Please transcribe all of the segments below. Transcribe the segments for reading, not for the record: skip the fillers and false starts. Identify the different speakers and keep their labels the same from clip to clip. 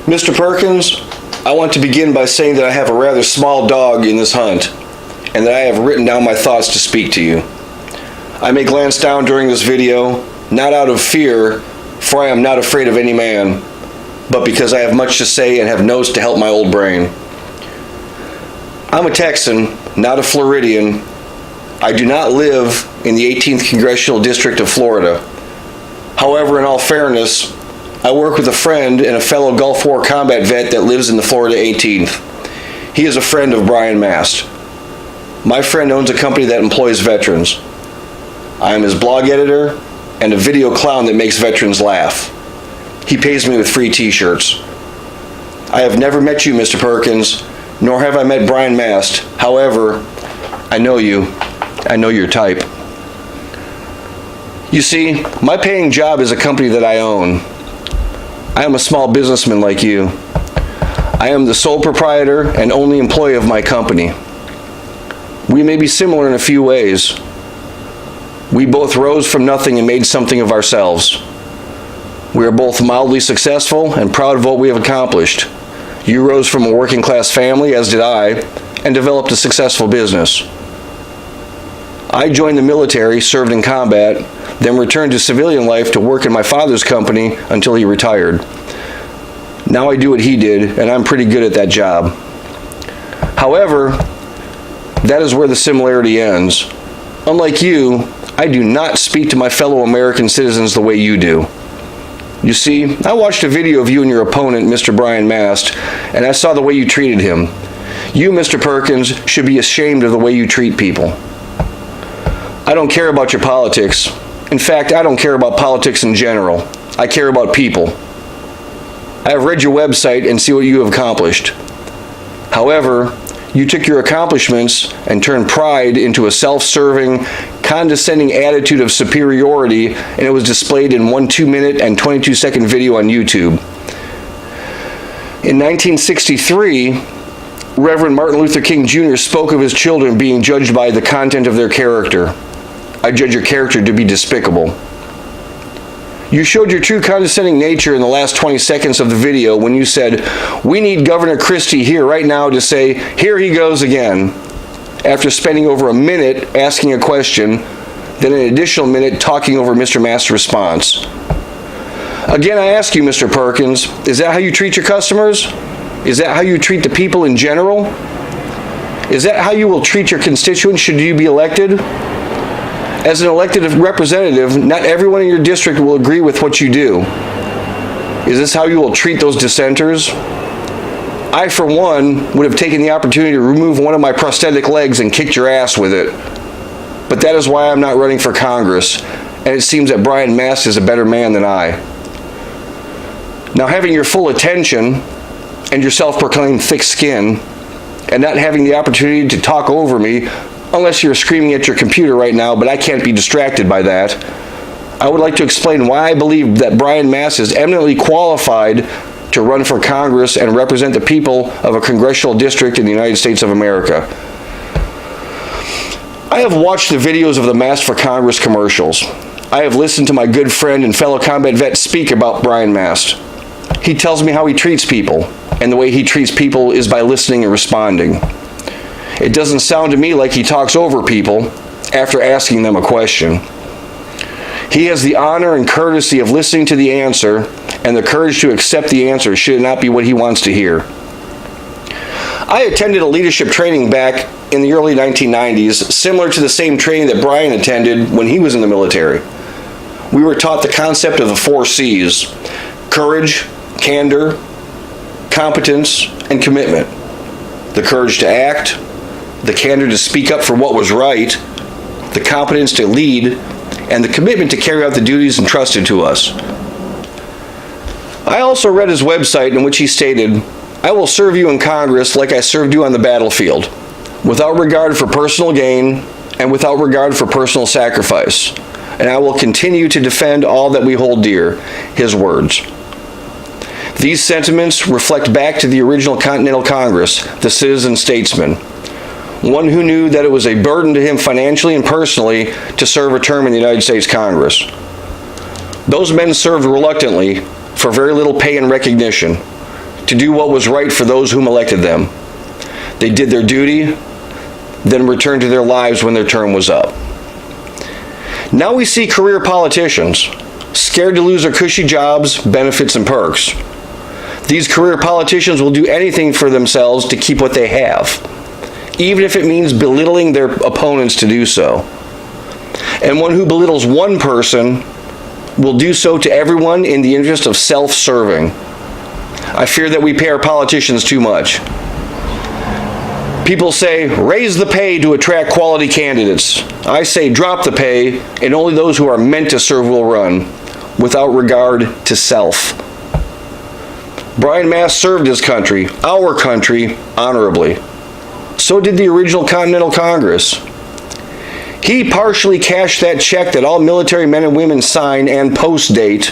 Speaker 1: Mr. Perkins, I want to begin by saying that I have a rather small dog in this hunt, and that I have written down my thoughts to speak to you. I may glance down during this video, not out of fear, for I am not afraid of any man, but because I have much to say and have notes to help my old brain. I'm a Texan, not a Floridian. I do not live in the 18th Congressional District of Florida. However, in all fairness, I work with a friend and a fellow Gulf War combat vet that lives in the Florida 18th. He is a friend of Brian Mast. My friend owns a company that employs veterans. I am his blog editor and a video clown that makes veterans laugh. He pays me with free t-shirts. I have never met you, Mr. Perkins, nor have I met Brian Mast. However, I know you. I know your type. You see, my paying job is a company that I own. I am a small businessman like you. I am the sole proprietor and only employee of my company. We may be similar in a few ways. We both rose from nothing and made something of ourselves. We are both mildly successful and proud of what we have accomplished. You rose from a working class family, as did I, and developed a successful business. I joined the military, served in combat, then returned to civilian life to work in my father's company until he retired. Now I do what he did, and I'm pretty good at that job. However, that is where the similarity ends. Unlike you, I do not speak to my fellow American citizens the way you do. You see, I watched a video of you and your opponent, Mr. Brian Mast, and I saw the way you treated him. You, Mr. Perkins, should be ashamed of the way you treat people. I don't care about your politics. In fact, I don't care about politics in general. I care about people. I have read your website and see what you have accomplished. However, you took your accomplishments and turned pride into a self-serving, condescending attitude of superiority, and it was displayed in one 2-minute and 22-second video on YouTube. In 1963, Reverend Martin Luther King Jr. spoke of his children being judged by the content of their character. I judge your character to be despicable. You showed your true condescending nature in the last 20 seconds of the video when you said, "We need Governor Christie here right now to say, 'Here he goes again,' after spending over a minute asking a question, then an additional minute talking over Mr. Mast's response. Again, I ask you, Mr. Perkins, is that how you treat your customers? Is that how you treat the people in general? Is that how you will treat your constituents should you be elected? As an elected representative, not everyone in your district will agree with what you do. Is this how you will treat those dissenters? I, for one, would have taken the opportunity to remove one of my prosthetic legs and kicked your ass with it. But that is why I'm not running for Congress, and it seems that Brian Mast is a better man than I. Now, having your full attention and your self-proclaimed thick skin, and not having the opportunity to talk over me, unless you're screaming at your computer right now, but I can't be distracted by that, I would like to explain why I believe that Brian Mast is eminently qualified to run for Congress and represent the people of a congressional district in the United States of America. I have watched the videos of the Mast for Congress commercials. I have listened to my good friend and fellow combat vet speak about Brian Mast. He tells me how he treats people, and the way he treats people is by listening and responding. It doesn't sound to me like he talks over people after asking them a question. He has the honor and courtesy of listening to the answer and the courage to accept the answer should it not be what he wants to hear. I attended a leadership training back in the early 1990s, similar to the same training that Brian attended when he was in the military. We were taught the concept of the 4 C's: courage, candor, competence, and commitment. The courage to act, the candor to speak up for what was right, the competence to lead, and the commitment to carry out the duties entrusted to us. I also read his website in which he stated, "I will serve you in Congress like I served you on the battlefield, without regard for personal gain and without regard for personal sacrifice, and I will continue to defend all that we hold dear," his words. These sentiments reflect back to the original Continental Congress, the citizen statesman, one who knew that it was a burden to him financially and personally to serve a term in the United States Congress. Those men served reluctantly for very little pay and recognition, to do what was right for those whom elected them. They did their duty, then returned to their lives when their term was up. Now we see career politicians, scared to lose their cushy jobs, benefits, and perks. These career politicians will do anything for themselves to keep what they have, even if it means belittling their opponents to do so. And one who belittles one person will do so to everyone in the interest of self-serving. I fear that we pay our politicians too much. People say, raise the pay to attract quality candidates. I say, drop the pay, and only those who are meant to serve will run, without regard to self. Brian Mast served his country, our country, honorably. So did the original Continental Congress. He partially cashed that check that all military men and women sign and post-date,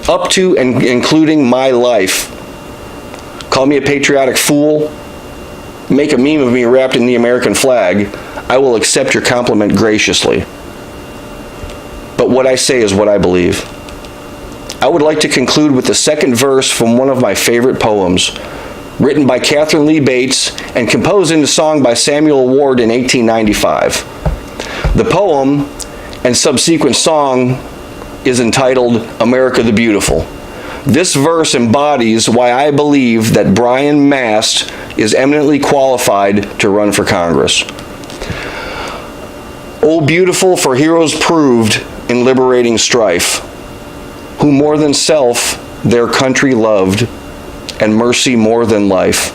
Speaker 1: up to and including my life. Call me a patriotic fool, make a meme of me wrapped in the American flag, I will accept your compliment graciously. But what I say is what I believe. I would like to conclude with the second verse from one of my favorite poems, written by Catherine Lee Bates and composed into song by Samuel Ward in 1895. The poem and subsequent song is entitled America the Beautiful. This verse embodies why I believe that Brian Mast is eminently qualified to run for Congress. O beautiful for heroes proved in liberating strife, who more than self their country loved, and mercy more than life.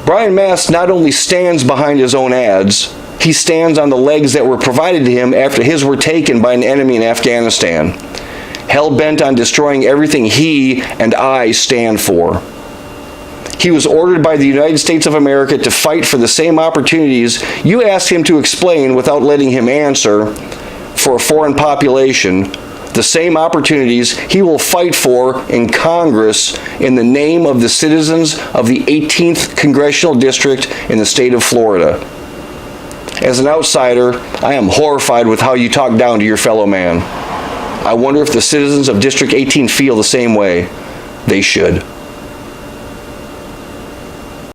Speaker 1: Brian Mast not only stands behind his own ads, he stands on the legs that were provided to him after his were taken by an enemy in Afghanistan, hell-bent on destroying everything he and I stand for. He was ordered by the United States of America to fight for the same opportunities you asked him to explain without letting him answer for a foreign population, the same opportunities he will fight for in Congress in the name of the citizens of the 18th Congressional District in the state of Florida. As an outsider, I am horrified with how you talk down to your fellow man. I wonder if the citizens of District 18 feel the same way. They should.